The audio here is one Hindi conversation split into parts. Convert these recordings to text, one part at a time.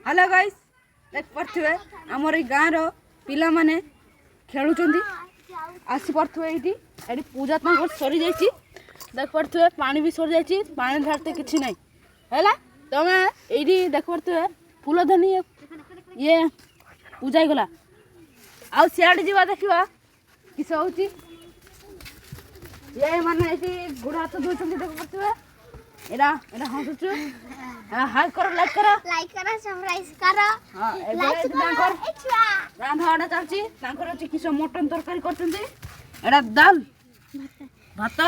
हेलो गाइस देख पारे आमर ये गाँव पिला माने खेलुंट आसी पारे ये पूजा सरी जा देख पारे पानी भी सरी जा पानी ढारते कि ना है तुम ये देख पारे फूल धनी ये पूजा गला आउ सियाड़े जा देखा किस हो ये माने गोड़ हाथ धोच देख पारे एरा एरा हंसुच हाय करो लाइक करो सब्सक्राइब करो हां लाइक कर रांधाडा चालची तांकर अछि किस मटन तरकारी करछन्ती एरा दाल भात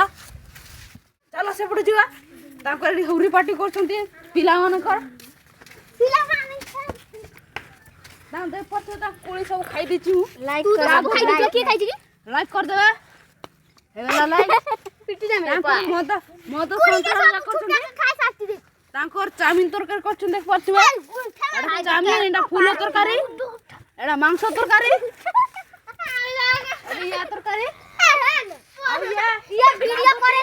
चलो से पड़ जिवा तांकर हौरी पार्टी करछन्ती पिला मानकर दाम दे पछे ता कोली सब खाइ दिछु लाइक करो खाइ दिछु के खाइ छि लाइक कर देबे हेला लाइक पिटी जा मेरे पा मो तो संतरा करछन्ती खाइ साथी दे तांकर चाउमिन तरकारी करछन देख परथिबे एटा चाउमिन एटा फूल तरकारी एटा मांस तरकारी अरे या तरकारी अरे या वीडियो करे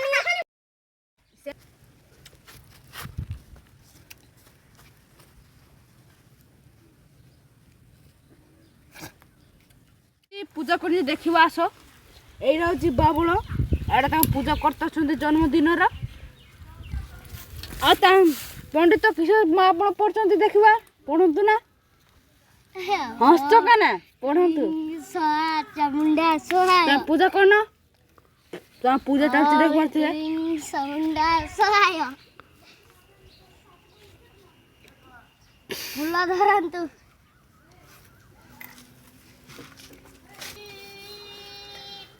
नी पूजा कर देखा आस यही बाबुल एटा पूजा करता जन्मदिन पंडित किशोर आप पढ़ते देखा पढ़ु ना हस्त का ना पढ़ु पूजा करना तो पूजा चलती देख पारे फूल धरतु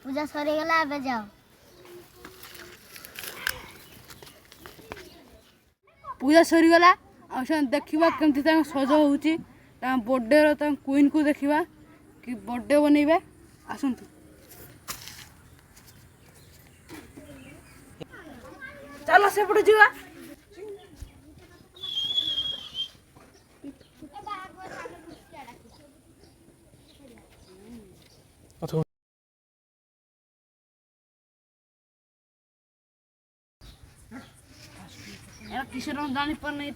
पूजा सरी गला अब जाओ पूजा सरीगला देखा केमती सज हो बर्थडे क्वीन को देखा कि बर्थडे बनइबे आसतु चलो से पड़े जा किशोर जानी पर नहीं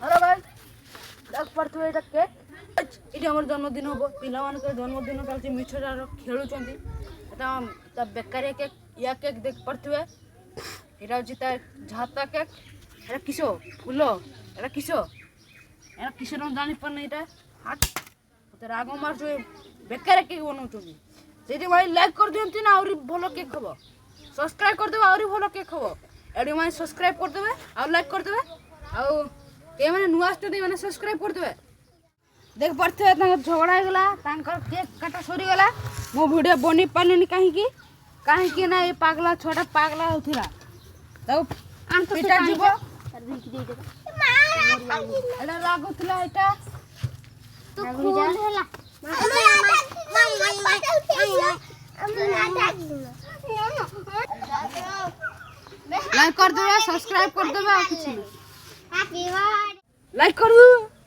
हेलो भाई देख पारे ये केक ये आम जन्मदिन हम पिला मान जन्मदिन चलती मिछ खेलुं बेकारी केक या केक देख पारे यहाँ हूँ झाता केक एटा किस फूल एटा किशोर जानी पर यहाँ हाथ राग मार बेकार केक बनाऊँ लाइक कर दिखती ना आहरी भल केक हम सब्सक्राइब करदे आहरी भल केक हम एडी मैंने सब्सक्राइब करदे और लाइक करदे आने नुआ मैंने सब्सक्राइब करदे देख पारे झगड़ा होगा केक काटा सरीगला मो वीडियो बनी पारे कहीं ना ये पागला छोटा पागला होता लगुला यहाँ लाइक कर दे सब्सक्राइब कर दे लाइक कर दो।